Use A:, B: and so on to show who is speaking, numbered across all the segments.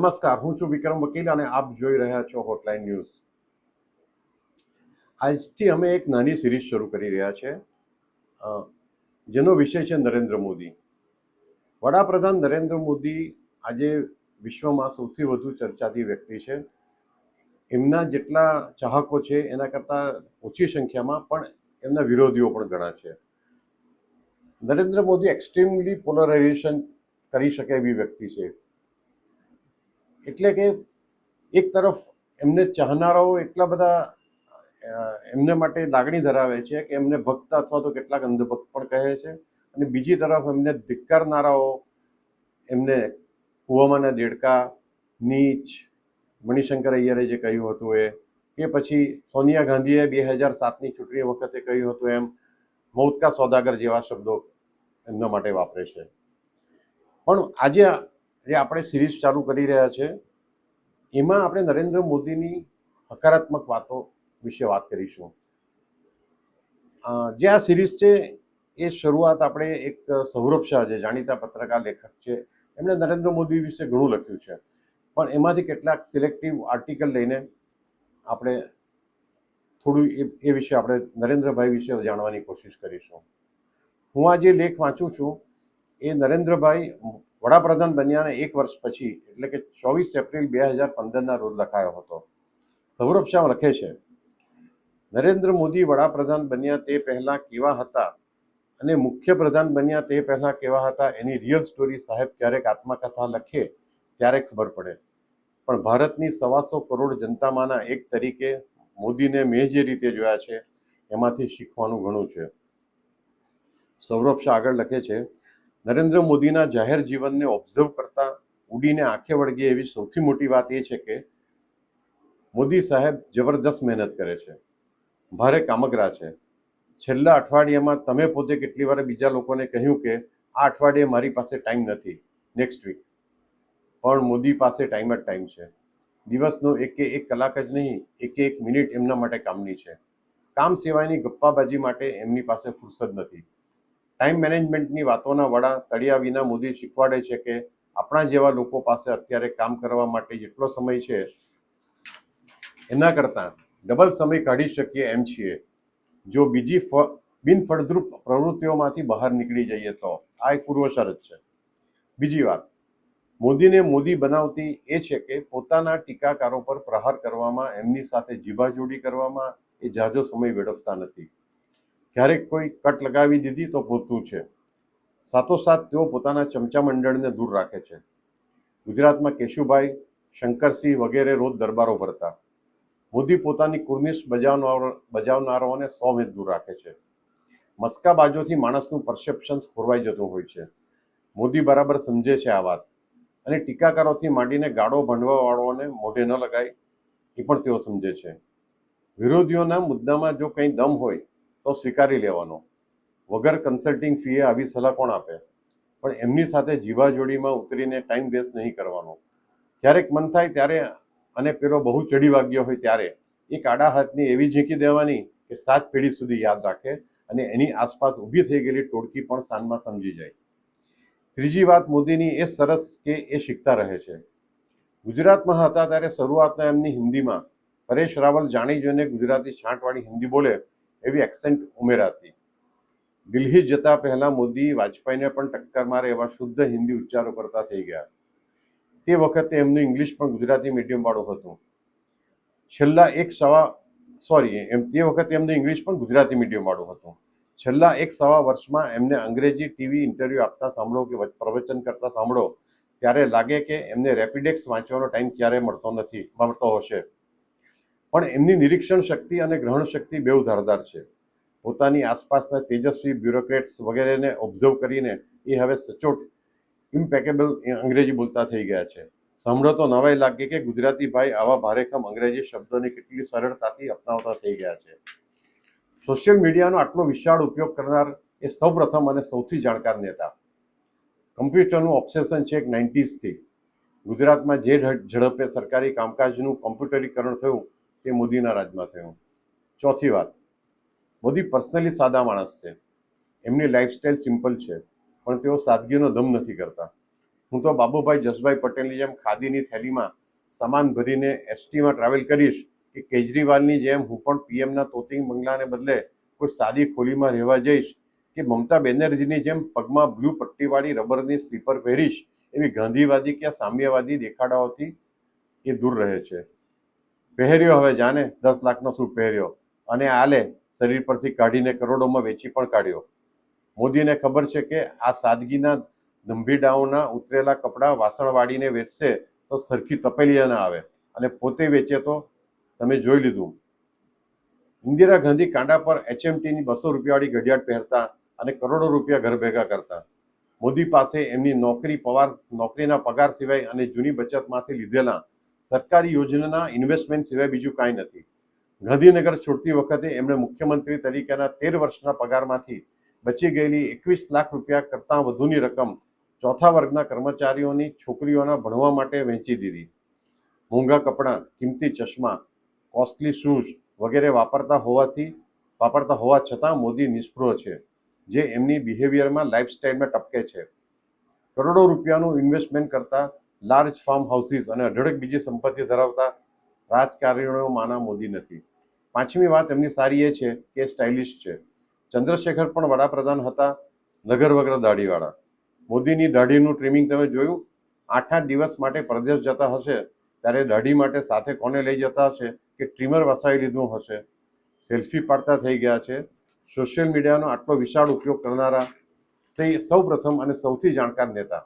A: નમસ્કાર, હું છું વિક્રમ વકીલ અને આપ જોઈ રહ્યા છો હોટલાઇન ન્યૂઝ. આજથી અમે એક નાની સિરીઝ શરૂ કરી રહ્યા છે જેનો વિષય છે નરેન્દ્ર મોદી. વડાપ્રધાન નરેન્દ્ર મોદી આજે વિશ્વમાં સૌથી વધુ ચર્ચાતી વ્યક્તિ છે. એમના જેટલા ચાહકો છે એના કરતાં ઓછી સંખ્યામાં પણ એમના વિરોધીઓ પણ ઘણા છે. નરેન્દ્ર મોદી એક્સ્ટ્રીમલી પોલરાઇઝેશન કરી શકે એવી વ્યક્તિ છે. એટલે કે એક તરફ એમને ચાહનારાઓ એટલા બધા એમને માટે લાગણી ધરાવે છે કે એમને ભક્ત અથવા તો કેટલાક અંધભક્ત પણ કહે છે, અને બીજી તરફ એમને ધિક્કારનારાઓ એમને કૂવામાંના દેડકા, નીચ, મણિશંકર અય્યરે જે કહ્યું હતું એ, કે પછી સોનિયા ગાંધીએ 2007ની ચૂંટણી વખતે કહ્યું હતું એમ મૌત કા સોદાગર જેવા શબ્દો એમના માટે વાપરે છે. પણ આજે જે આપણે સિરીઝ ચાલુ કરી રહ્યા છે એમાં આપણે નરેન્દ્ર મોદીની હકારાત્મક વાતો વિશે વાત કરીશું. જે આ સિરીઝ છે એ શરૂઆત આપણે એક સૌરભ શાહ, જે જાણીતા પત્રકાર લેખક છે, એમણે નરેન્દ્ર મોદી વિશે ઘણું લખ્યું છે, પણ એમાંથી કેટલાક સિલેક્ટિવ આર્ટિકલ લઈને આપણે થોડું એ વિશે આપણે નરેન્દ્રભાઈ વિશે જાણવાની કોશિશ કરીશું. હું આ જે લેખ વાંચું છું એ નરેન્દ્રભાઈ વડાપ્રધાન બન્યાને 1 વર્ષ પછી, એટલે કે 24 એપ્રિલ 2015ના રોજ લખાયો હતો. સૌરભ શાહ લખે છે, નરેન્દ્ર મોદી વડાપ્રધાન બન્યા તે પહેલા કેવા હતા અને મુખ્યપ્રધાન બન્યા તે પહેલા કેવા હતા એની રિયલ સ્ટોરી સાહેબ ક્યારેક આત્મકથા લખે ત્યારે ખબર પડે, પણ ભારતની 125 કરોડ જનતામાંના એક તરીકે મોદીને મેં જે રીતે જોયા છે એમાંથી શીખવાનું ઘણું છે. સૌરભ શાહ આગળ લખે છે, નરેન્દ્ર મોદીના જાહેર જીવનને ઓબ્ઝર્વ કરતા ઉડીને આંખે વળગે એવી સૌથી મોટી વાત એ છે કે મોદી સાહેબ જબરદસ્ત મહેનત કરે છે, ભારે કામગરા છે. છેલ્લા અઠવાડિયામાં તમે પોતે કેટલી વાર બીજા લોકોને કહ્યું કે આ અઠવાડિયે મારી પાસે ટાઈમ નથી, નેક્સ્ટ વીક, પણ મોદી પાસે ટાઈમ જ ટાઈમ છે. દિવસનો એક કલાક જ નહીં, એક મિનિટ એમના માટે કામની છે. કામ સિવાયની ગપ્પાબાજી માટે એમની પાસે ફુરસદ નથી. ટાઈમ મેનેજમેન્ટની વાતોના વડા તળિયા વિના મોદી શીખવાડે છે કે આપણા જેવા લોકો પાસે અત્યારે કામ કરવા માટે જેટલો સમય છે એના કરતાં ડબલ સમય કાઢી શકીએ એમ છીએ, જો બીજી બિનફળદ્રુપ પ્રવૃત્તિઓમાંથી બહાર નીકળી જઈએ તો. આ એક પૂર્વ શરત છે. બીજી વાત મોદીને મોદી બનાવતી એ છે કે પોતાના ટીકાકારો પર પ્રહાર કરવામાં, એમની સાથે જીભાજોડી કરવામાં એ ઝાઝો સમય વેડફતા નથી. ક્યારેક કોઈ કટ લગાવી દીધી તો પૂરતું છે. સાથોસાથ તેઓ પોતાના ચમચા મંડળને દૂર રાખે છે. ગુજરાતમાં કેશુભાઈ, શંકરસિંહ વગેરે રોજ દરબારો ભરતા. મોદી પોતાની કુર્નિશ બજાવનારાઓને 100 મીટર દૂર રાખે છે. મસ્કા બાજોથી માણસનું પરસેપ્શન ખોરવાઈ જતું હોય છે. મોદી બરાબર સમજે છે આ વાત, અને ટીકાકારોથી માંડીને ગાળો ભંડવાવાળાઓને મોઢે ન લગાય એ પણ તેઓ સમજે છે. વિરોધીઓના મુદ્દામાં જો કંઈ દમ હોય તો સ્વીકારી લેવાનો. વગર કન્સલ્ટિંગ ફીએ આવી સલાહ કોણ આપે? પણ એમની સાથે જીવાજોડીમાં ઉતરીને ટાઈમ વેસ્ટ નહીં કરવાનો. ક્યારેક મન થાય ત્યારે અને પેલો બહુ ચડી વાગ્યો હોય ત્યારે એક આડા હાથની એવી ઝીંકી દેવાની કે 7 પેઢી સુધી યાદ રાખે અને એની આસપાસ ઊભી થઈ ગયેલી ટોળકી પણ સાંજમાં સમજી જાય. ત્રીજી વાત મોદીની એ સરસ કે એ શીખતા રહે છે. ગુજરાતમાં હતા ત્યારે શરૂઆતના એમની હિન્દીમાં પરેશ રાવલ જાણી જોઈને ગુજરાતી છાંટવાળી હિન્દી બોલે એવી એક્સેન્ટ ઉમેરાતી. દિલ્હી જતા પહેલા મોદી વાજપેયીને પણ ટક્કર મારે એવા શુદ્ધ હિન્દી ઉચ્ચારો કરતા થઈ ગયા. તે વખતે એમનું ઇંગ્લિશ પણ ગુજરાતી મીડિયમ વાળું હતું. તે વખતે એમનું ઇંગ્લિશ પણ ગુજરાતી મીડિયમ વાળું હતું. છેલ્લા 1.25 વર્ષમાં એમને અંગ્રેજી ટીવી ઇન્ટરવ્યૂ આપતા સાંભળો કે પ્રવચન કરતા સાંભળો ત્યારે લાગે કે એમને રેપિડેક્સ વાંચવાનો ટાઈમ ક્યારે મળતો હશે. પણ એમની નિરીક્ષણ શક્તિ અને ગ્રહણ શક્તિ બેઉ ધારદાર છે. પોતાની આસપાસના તેજસ્વી બ્યુરોક્રેટ્સ વગેરેને ઓબ્ઝર્વ કરીને એ હવે સચોટ ઇમ્પેકેબલ અંગ્રેજી બોલતા થઈ ગયા છે. સાંભળો તો નવાઈ લાગે કે ગુજરાતી ભાઈ આવા ભારેખમ અંગ્રેજી શબ્દોને કેટલી સરળતાથી અપનાવતા થઈ ગયા છે. સોશિયલ મીડિયાનો આટલો વિશાળ ઉપયોગ કરનાર એ સૌપ્રથમ અને સૌથી જાણકાર નેતા. કમ્પ્યુટરનું ઓબ્સેશન છે 90sથી. ગુજરાતમાં જે ઝડપે સરકારી કામકાજનું કોમ્પ્યુટરીકરણ થયું તે મોદીના રાજમાં થયું. ચોથી વાત, મોદી પર્સનલી સાદા માણસ છે. એમની લાઈફસ્ટાઈલ સિમ્પલ છે, પણ તેઓ સાદગીનો દમ નથી કરતા. હું તો બાબુભાઈ જસભાઈ પટેલની જેમ ખાદીની થેલીમાં સામાન ભરીને એસટીમાં ટ્રાવેલ કરીશ કે કેજરીવાલની જેમ હું પણ પીએમના તોતિંગ બંગલાને બદલે કોઈ સાદી ખોલીમાં રહેવા જઈશ કે મમતા બેનર્જીની જેમ પગમાં બ્લુ પટ્ટીવાળી રબરની સ્લીપર પહેરીશ, એવી ગાંધીવાદી કે સામ્યવાદી દેખાડાઓથી એ દૂર રહે છે. પહેર્યો હવે જાને 10 લાખનો સૂટ પહેર્યો અને આલે શરીર પરથી કાઢીને કરોડોમાં વેચી પણ કાઢ્યો. મોદીને ખબર છે કે આ સાદગીના ધંભીડાઓના ઉતરેલા કપડાં વાસણ વાળીને વેચશે તો સરખી તપેલી ના આવે અને પોતે વેચે તો તમે જોઈ લીધું. ઇન્દિરા ગાંધી કાંડા પર HMTની 200 રૂપિયાવાળી ઘડિયાળ પહેરતા અને કરોડો રૂપિયા ઘર ભેગા કરતા. મોદી પાસે એમની નોકરીના પગાર સિવાય અને જૂની બચતમાંથી લીધેલા સરકારી યોજનાના ઇન્વેસ્ટમેન્ટ સિવાય બીજું કાંઈ નથી. ગાંધીનગર છોડતી વખતે એમણે મુખ્યમંત્રી તરીકેના 13 વર્ષના પગારમાંથી બચી ગયેલી 21 લાખ રૂપિયા કરતાં વધુની રકમ ચોથા વર્ગના કર્મચારીઓની છોકરીઓના ભણવા માટે વહેંચી દીધી. મોંઘા કપડાં, કિંમતી ચશ્મા, કોસ્ટલી શૂઝ વગેરે વાપરતા હોવા છતાં મોદી નિષ્પૃહ છે, જે એમની બિહેવિયરમાં, લાઇફસ્ટાઇલમાં ટપકે છે. કરોડો રૂપિયાનું ઇન્વેસ્ટમેન્ટ કરતા લાર્જ ફાર્મ હાઉસીસ અને અઢળક બીજી સંપત્તિ ધરાવતા રાજકારણીઓમાંના મોદી નથી. પાંચમી વાત એમની સારી એ છે કે સ્ટાઇલિશ છે. ચંદ્રશેખર પણ વડાપ્રધાન હતા, લગર વગર દાઢીવાળા. મોદીની દાઢીનું ટ્રીમિંગ તમે જોયું? 8 દિવસ માટે પરદેશ જતા હશે ત્યારે દાઢી માટે સાથે કોને લઈ જતા હશે કે ટ્રીમર વસાવી લીધું હશે. સેલ્ફી પાડતા થઈ ગયા છે. સોશિયલ મીડિયાનો આટલો વિશાળ ઉપયોગ કરનારા સૌ પ્રથમ અને સૌથી જાણકાર નેતા.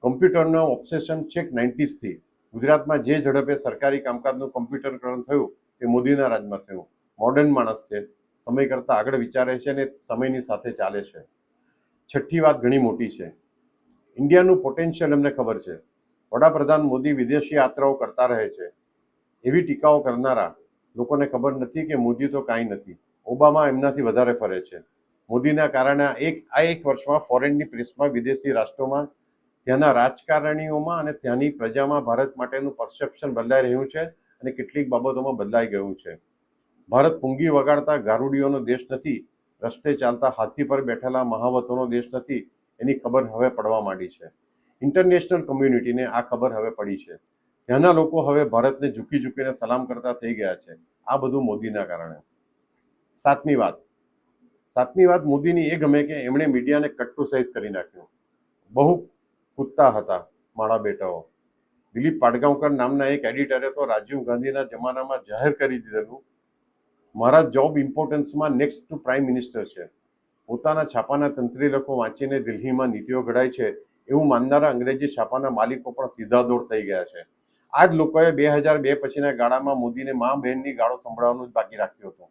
A: કમ્પ્યુટરનો ઓબ્સેશન છેક 90sથી. ગુજરાતમાં જે ઝડપે સરકારી કામકાજનું કમ્પ્યુટરીકરણ થયું તે મોદીના રાજમાં થયું. મોડર્ન માણસ છે, સમય કરતાં આગળ વિચારે છે અને સમયની સાથે ચાલે છે. છઠ્ઠી વાત ઘણી મોટી છે. ઇન્ડિયાનું પોટેન્શિયલ એમને ખબર છે. વડાપ્રધાન મોદી વિદેશી યાત્રાઓ કરતા રહે છે. એવી ટીકાઓ કરનારા લોકોને ખબર નથી કે મોદી તો કાંઈ નથી. ઓબામા એમનાથી વધારે ફરે છે. મોદીના કારણે આ એક વર્ષમાં ફોરેનની પ્રેસમાં, વિદેશી રાષ્ટ્રોમાં, ત્યાંના રાજકારણીઓમાં અને ત્યાંની પ્રજામાં ભારત માટેનું પરસેપ્શન બદલાઈ રહ્યું છે અને કેટલીક બાબતોમાં બદલાઈ ગયું છે. ભારત પૂંગી વગાડતા ગારુડીઓનો દેશ નથી, રસ્તે ચાલતા હાથી પર બેઠેલા મહાવતોનો દેશ નથી. એની ખબર હવે પડવા માંડી છે. ઇન્ટરનેશનલ કમ્યુનિટીને આ ખબર હવે પડી છે. ત્યાંના લોકો હવે ભારતને ઝૂકીને સલામ કરતા થઈ ગયા છે. આ બધું મોદીના કારણે. સાતમી વાત મોદીની એ ગમે કે એમણે મીડિયાને કટ્ટુસાઇઝ કરી નાખ્યું. બહુ કૂદતા હતા માળા બેટાઓ. દિલીપ પાડગાંવકર નામના એક એડિટરે તો રાજીવ ગાંધીના જમાનામાં જાહેર કરી દીધેલું, મારા જોબ ઇમ્પોર્ટન્સમાં નેક્સ્ટ ટુ પ્રાઇમ મિનિસ્ટર છે. પોતાના છાપાના તંત્રી લખો વાંચીને દિલ્હીમાં નીતિઓ ઘડાય છે એવું માનનારા અંગ્રેજી છાપાના માલિકો પણ સીધા દોર થઈ ગયા છે. આ જ લોકોએ 2002 પછીના ગાળામાં મોદીને મા બહેનની ગાળો સંભળાવવાનું જ બાકી રાખ્યું હતું.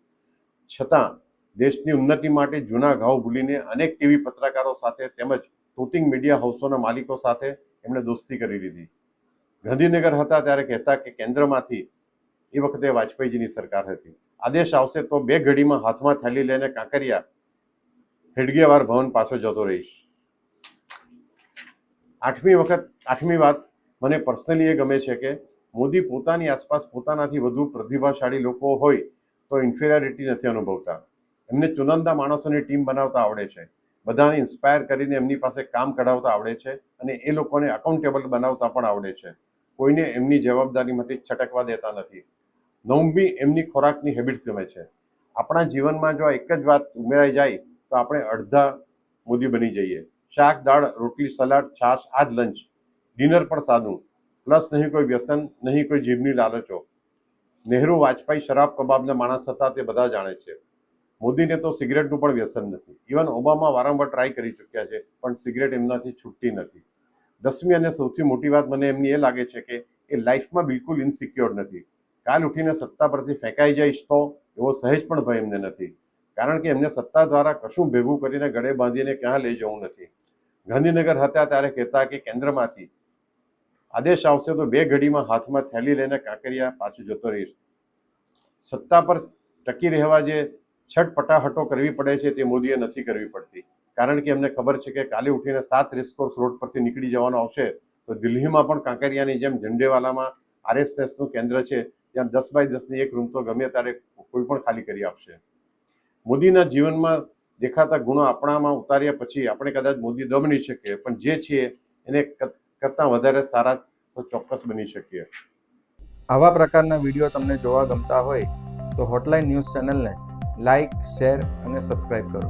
A: છતાં દેશની ઉન્નતિ માટે જૂના ઘાવ ભૂલીને અનેક ટીવી પત્રકારો સાથે તેમજ તોતિંગ મીડિયા હાઉસોના માલિકો સાથે એમણે દોસ્તી કરી લીધી. ગાંધીનગર હતા ત્યારે કહેતા કે કેન્દ્રમાંથી એ વખતે વાજપેયીજીની સરકાર હતી, આદેશ આવશે તો 2 ઘડીમાં હાથમાં થેલી લઈને કાંકરિયા હેડગેવાર ભવન પાછો જતો રહીશ. આઠમી વાત મને પર્સનલી એ ગમે છે કે મોદી પોતાની આસપાસ પોતાનાથી વધુ પ્રતિભાશાળી લોકો હોય તો ઇન્ફિરિયોરિટી નથી અનુભવતા. એમને ચુનંદા માણસોની ટીમ બનાવતા આવડે છે, બધાને ઇન્સ્પાયર કરીને એમની પાસે કામ કઢાવતા આવડે છે અને એ લોકોને અકાઉન્ટેબલ બનાવતા પણ આવડે છે. કોઈને એમની જવાબદારીમાંથી છટકવા દેતા નથી. 9મી એમની ખોરાકની હેબિટ્સ ગમે છે. આપણા જીવનમાં જો એક જ વાત ઉમેરાઈ જાય તો આપણે અડધા મોદી બની જઈએ. શાક, દાળ, રોટલી, સલાડ, છાશ, આ જ લંચ. ડિનર પણ સાદું, પ્લસ નહીં કોઈ વ્યસન, નહીં કોઈ જીભની લાલચો. નહેરુ, વાજપેયી શરાબ કબાબના માણસ હતા તે બધા જાણે છે. મોદીને તો સિગરેટનું પણ વ્યસન નથી. ઇવન ઓબામા વારંવાર ટ્રાય કરી ચૂક્યા છે પણ સિગરેટ એમનાથી છૂટતી નથી. 10મી અને સૌથી મોટી વાત મને એમની એ લાગે છે કે એ લાઈફમાં બિલકુલ ઇનસિક્યોર નથી. કાલ ઉઠીને સત્તા પરથી ફેંકાઈ જઈશ તો એવો સહેજ પણ ભય એમને નથી, કારણ કે એમને સત્તા દ્વારા કશું ભેગું કરીને ગળે બાંધીને ક્યાં લઈ જવું નથી. ગાંધીનગર હતા ત્યારે કહેતા કે કેન્દ્રમાંથી આદેશ આવશે તો 2 ઘડીમાં હાથમાં થેલી લઈને કાંકરિયા પાછું જતો રહીશ. સત્તા પર ટકી રહેવા જે છટપટાહટો કરવી પડે છે તે મોદીએ નથી કરવી પડતી, કારણ કે એમને ખબર છે કે કાલે ઉઠીને 7 રેસકોર્સ રોડ પરથી નીકળી જવાનો આવશે તો દિલ્હીમાં પણ કાંકરિયાની જેમ ઝંડેવાલામાં RSSનું કેન્દ્ર છે, ત્યાં 10x10ની એક રૂમ તો ગમે ત્યારે કોઈ પણ ખાલી કરી આપશે. મોદીના જીવનમાં દેખાતા ગુણો આપણામાં ઉતાર્યા પછી આપણે કદાચ મોદી ન બની શકીએ, પણ જે છીએ એને કરતાં વધારે સારા તો ચોક્કસ બની શકીએ.
B: આવા પ્રકારના વિડીયો તમને જોવા ગમતા હોય તો હોટલાઇન ન્યૂઝ ચેનલને લાઇક, શેર અને સબસ્ક્રાઇબ કરો.